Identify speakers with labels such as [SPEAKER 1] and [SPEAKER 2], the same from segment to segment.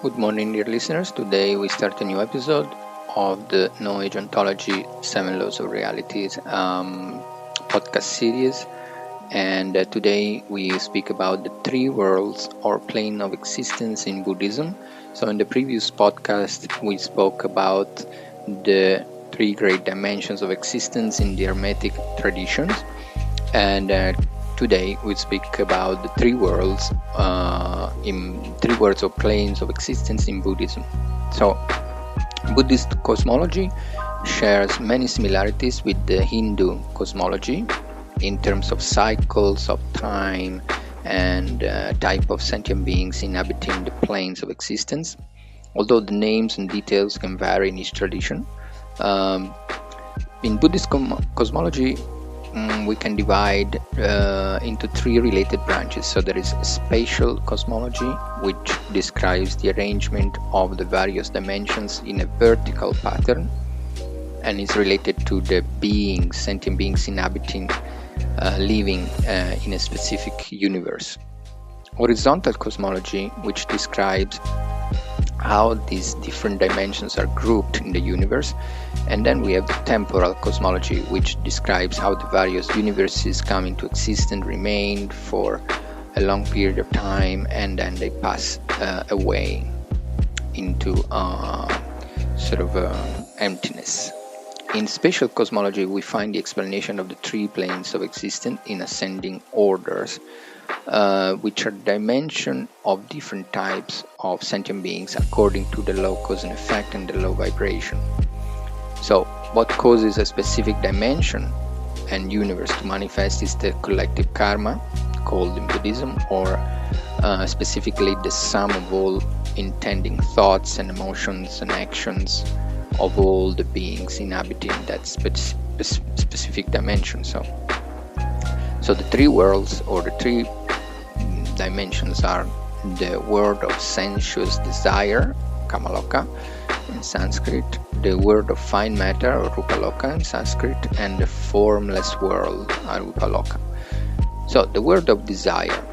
[SPEAKER 1] Good morning, dear listeners. Today we start a new episode of the No Age Ontology 7 Laws of Realities podcast series. And today we speak about the three worlds or plane of existence in Buddhism. So, in the previous podcast, we spoke about the three great dimensions of existence in the Hermetic traditions. And today we speak about the three worlds or planes of existence in Buddhism. So, Buddhist cosmology shares many similarities with the Hindu cosmology in terms of cycles of time and type of sentient beings inhabiting the planes of existence, although the names and details can vary in each tradition. In Buddhist cosmology, we can divide into three related branches. So there is spatial cosmology, which describes the arrangement of the various dimensions in a vertical pattern and is related to the beings, sentient beings inhabiting, living in a specific universe. Horizontal cosmology, which describes how these different dimensions are grouped in the universe. And then we have the temporal cosmology, which describes how the various universes come into existence and remain for a long period of time, and then they pass away into emptiness. In spatial cosmology, we find the explanation of the three planes of existence in ascending orders, which are dimension of different types of sentient beings according to the law cause and effect and the law vibration. So what causes a specific dimension and universe to manifest is the collective karma, called in Buddhism, or specifically the sum of all intending thoughts and emotions and actions of all the beings inhabiting that specific dimension. So the three worlds or the three dimensions are the world of sensuous desire, kamaloka in Sanskrit, the world of fine matter, or rupaloka in Sanskrit, and the formless world, arupaloka. So the world of desire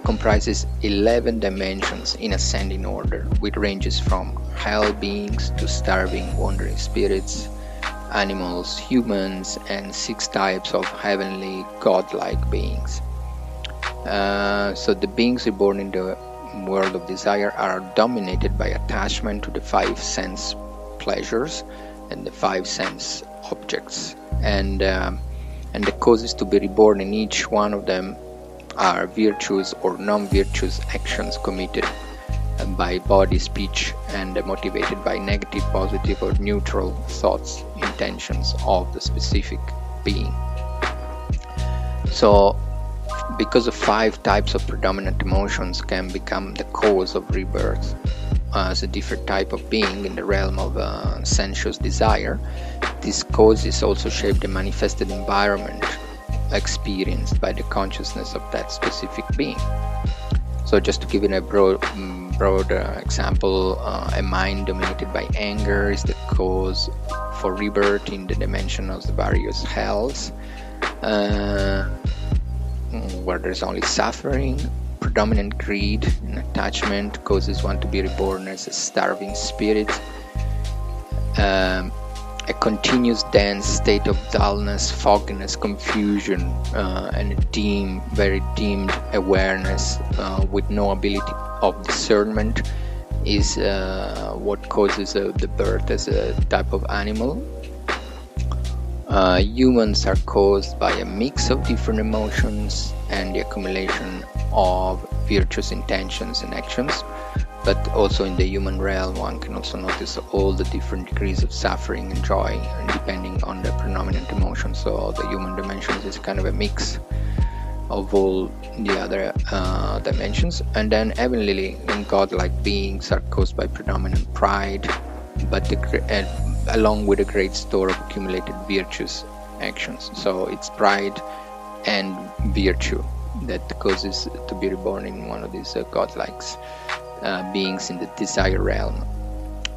[SPEAKER 1] comprises 11 dimensions in ascending order, with ranges from hell beings to starving wandering spirits, animals, humans, and 6 types of heavenly godlike beings. So the beings reborn in the world of desire are dominated by attachment to the 5 sense pleasures and the 5 sense objects, and the causes to be reborn in each one of them are virtuous or non-virtuous actions committed by body, speech, and motivated by negative, positive, or neutral thoughts, intentions of the specific being. So because of 5 types of predominant emotions can become the cause of rebirth as a different type of being in the realm of sensuous desire, these causes also shape the manifested environment experienced by the consciousness of that specific being. So just to give it a broad example, a mind dominated by anger is the cause for rebirth in the dimension of the various hells, where there's only suffering. Predominant greed and attachment causes one to be reborn as a starving spirit. A continuous dense state of dullness, fogginess, confusion, and a very dimmed awareness with no ability of discernment is what causes the birth as a type of animal. Humans are caused by a mix of different emotions and the accumulation of virtuous intentions and actions. But also in the human realm, one can also notice all the different degrees of suffering and joy, and depending on the predominant emotion. So the human dimensions is kind of a mix of all the other dimensions. And then heavenly and godlike beings are caused by predominant pride, but along with a great store of accumulated virtuous actions. So it's pride and virtue that causes to be reborn in one of these godlikes. Beings in the desire realm.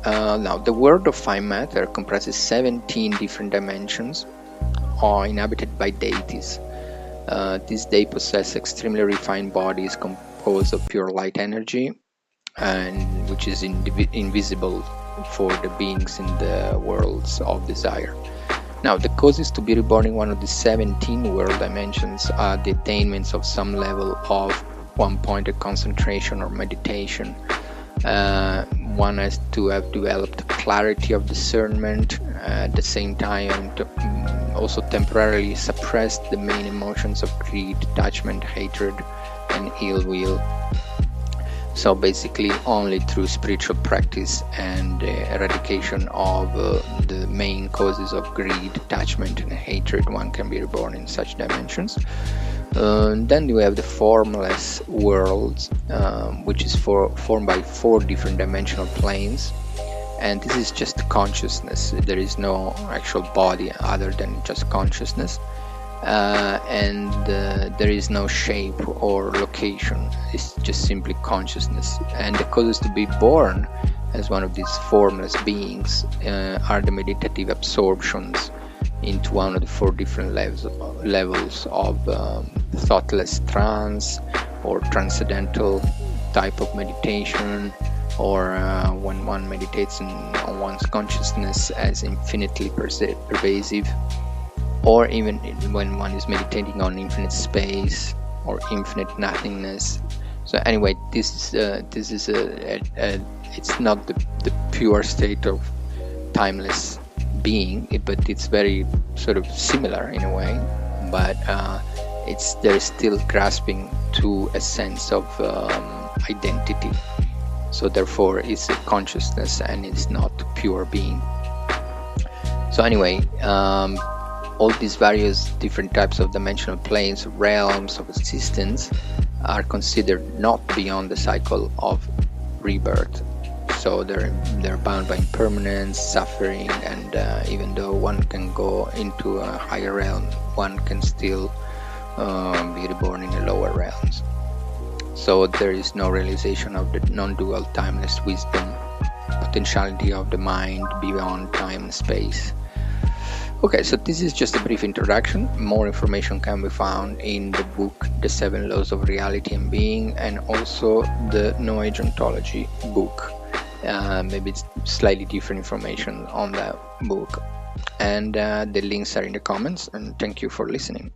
[SPEAKER 1] Now, the world of fine matter comprises 17 different dimensions, are inhabited by deities. These deities possess extremely refined bodies composed of pure light energy, and which is invisible for the beings in the worlds of desire. Now, the causes to be reborn in one of the 17 world dimensions are the attainments of some level of one-pointed concentration or meditation. One has to have developed clarity of discernment, at the same time also temporarily suppressed the main emotions of greed, attachment, hatred, and ill will. So basically only through spiritual practice and eradication of the main causes of greed, attachment, and hatred, one can be reborn in such dimensions. Then we have the formless worlds, which is formed by 4 different dimensional planes, and this is just consciousness. There is no actual body other than just consciousness, and there is no shape or location. It's just simply consciousness. And the causes to be born as one of these formless beings are the meditative absorptions into one of the 4 different levels of thoughtless trance, or transcendental type of meditation, or when one meditates on one's consciousness as infinitely pervasive, or even when one is meditating on infinite space or infinite nothingness. So anyway, this is it's not the pure state of timeless being, but it's very sort of similar in a way, but they're still grasping to a sense of identity. So therefore it's a consciousness and it's not pure being. So anyway, all these various different types of dimensional planes, realms of existence, are considered not beyond the cycle of rebirth. So they're bound by impermanence, suffering, and even though one can go into a higher realm, one can still be reborn in the lower realms. So there is no realization of the non-dual timeless wisdom, potentiality of the mind beyond time and space. Okay, so this is just a brief introduction. More information can be found in the book The 7 Laws of Reality and Being, and also the No Age Ontology book. Maybe it's slightly different information on that book, and the links are in the comments. And thank you for listening.